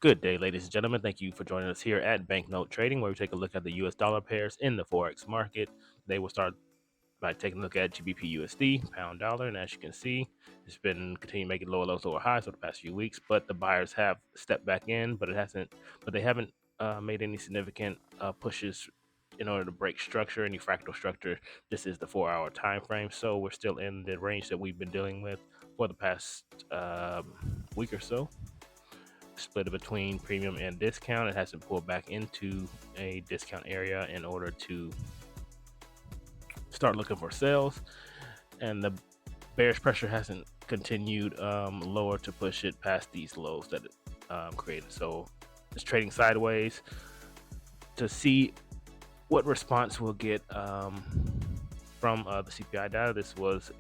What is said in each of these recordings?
Good day, ladies and gentlemen. Thank you for joining us here at Banknote Trading, where we take a look at the US dollar pairs in the forex market. Today we'll start by taking a look at GBP USD, pound dollar, and as you can see, it's been continuing making lower lows, lower highs for the past few weeks. But the buyers have stepped back in, but they haven't made any significant pushes in order to break structure, any fractal structure. This is the 4-hour time frame, so we're still in the range that we've been dealing with for the past week or so. Split it between premium and discount. It hasn't pulled back into a discount area in order to start looking for sales, and the bearish pressure hasn't continued lower to push it past these lows that it created. So it's trading sideways to see what response we'll get from the CPI data. This was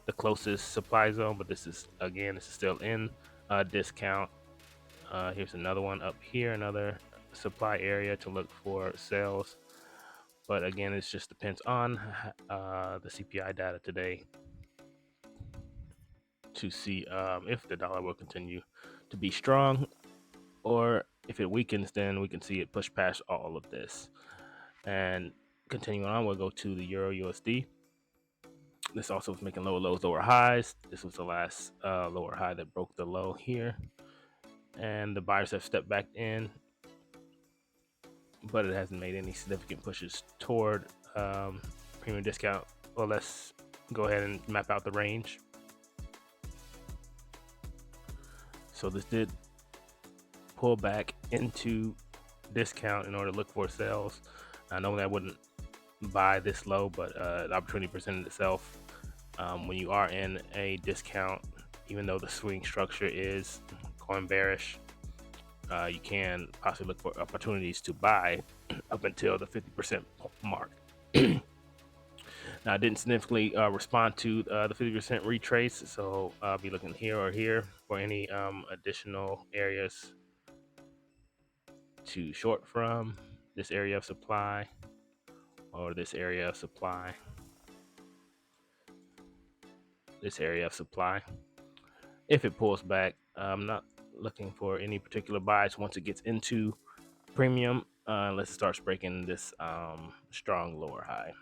the closest supply zone, but this is still in discount. Here's another one up here, another supply area to look for sales. But again, it just depends on the CPI data today to see if the dollar will continue to be strong, or if it weakens, then we can see it push past all of this. And continuing on, we'll go to the Euro USD. This also was making lower lows, lower highs. This was the last lower high that broke the low here. And the buyers have stepped back in, but it hasn't made any significant pushes toward premium discount. Well, let's go ahead and map out the range. So this did pull back into discount in order to look for sales. Normally I wouldn't buy this low, but the opportunity presented itself. When you are in a discount, even though the swing structure is going bearish, you can possibly look for opportunities to buy up until the 50% mark. Now, I didn't significantly respond to the 50% retrace, so I'll be looking here or here for any additional areas to short from. This area of supply or this area of supply. This area of supply. If it pulls back, I'm not looking for any particular buys once it gets into premium, unless it starts breaking this strong lower high.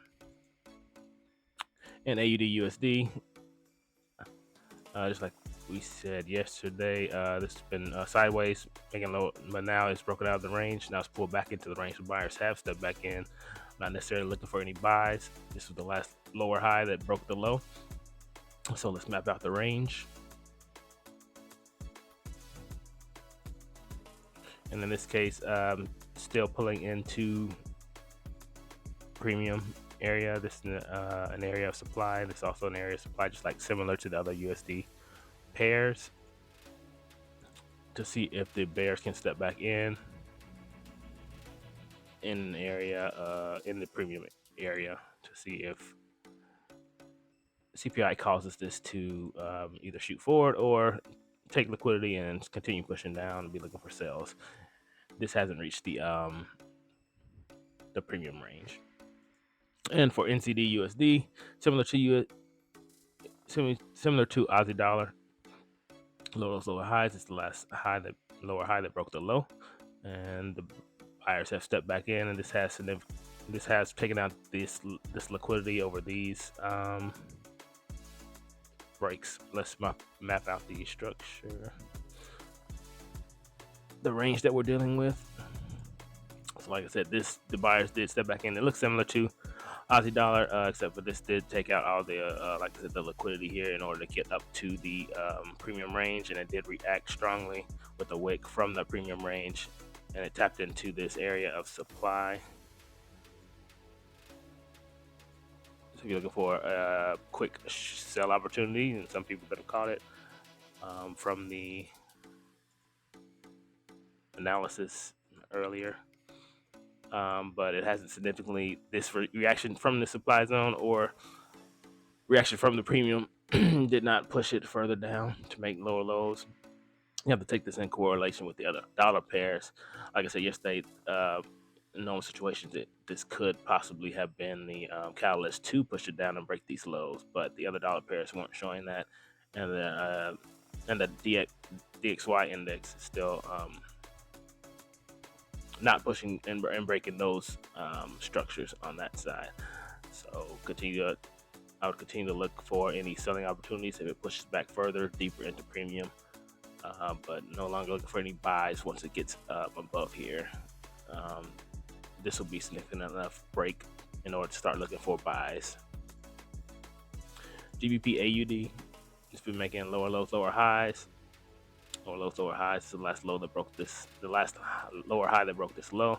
And AUD USD, just like we said yesterday, this has been sideways, making low, but now it's broken out of the range. Now it's pulled back into the range. The buyers have stepped back in. Not necessarily looking for any buys. This was the last lower high that broke the low. So let's map out the range. And in this case, still pulling into premium area. This is an area of supply. This is also an area of supply, just like similar to the other USD pairs, to see if the bears can step back in an area in the premium area, to see if CPI causes this to either shoot forward or take liquidity and continue pushing down and be looking for sales. This hasn't reached the premium range. And for NZD USD, similar to Aussie dollar, lows, lower highs. It's the last lower high that broke the low, and the buyers have stepped back in, and this has taken out this liquidity over these breaks. Let's map out the structure, the range that we're dealing with. So like I said, the buyers did step back in. It looks similar to Aussie dollar, except for this did take out all the like I said, the liquidity here in order to get up to the premium range, and it did react strongly with a wick from the premium range, and it tapped into this area of supply. So if you're looking for a quick sell opportunity, and some people could have caught it from the analysis earlier, but it hasn't significantly, this reaction from the supply zone or reaction from the premium did not push it further down to make lower lows. You have to take this in correlation with the other dollar pairs. Like I said yesterday, in normal situations, this could possibly have been the catalyst to push it down and break these lows, but the other dollar pairs weren't showing that, and and the DXY index is still not pushing and breaking those structures on that side. So I would continue to look for any selling opportunities if it pushes back further, deeper into premium, but no longer looking for any buys once it gets up above here. Um, this will be significant enough break in order to start looking for buys. GBP AUD, it's been making lower lows, lower highs. Lower lows, lower highs. The last low that broke this, the last lower high that broke this low,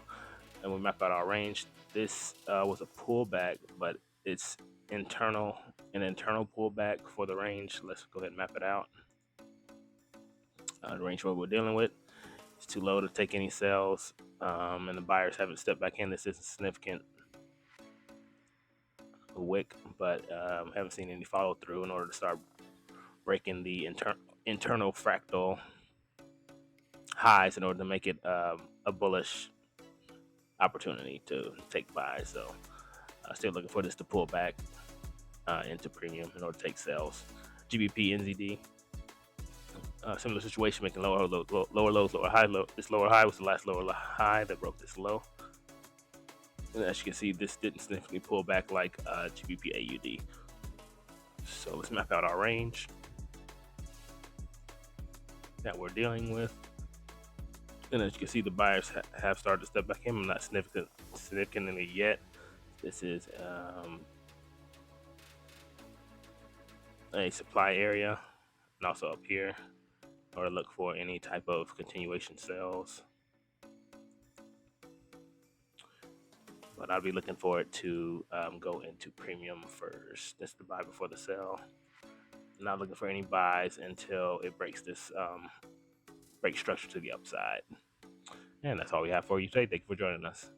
and we map out our range. This was a pullback, but it's an internal pullback for the range. Let's go ahead and map it out. The range what we're dealing with is too low to take any sales, and the buyers haven't stepped back in. This is a significant wick, but haven't seen any follow through in order to start breaking the internal fractal highs in order to make it a bullish opportunity to take buys. So still looking for this to pull back into premium in order to take sales. GBP NZD, similar situation, making lower lows, lower high. This lower high was the last lower high that broke this low. And as you can see, this didn't significantly pull back like GBP AUD. So let's map out our range that we're dealing with. And as you can see, the buyers have started to step back in, not significantly yet. This is a supply area, and also up here, or look for any type of continuation sales. But I'll be looking for it to go into premium first. That's the buy before the sell. Not looking for any buys until it breaks this break structure to the upside. And that's all we have for you today. Thank you for joining us.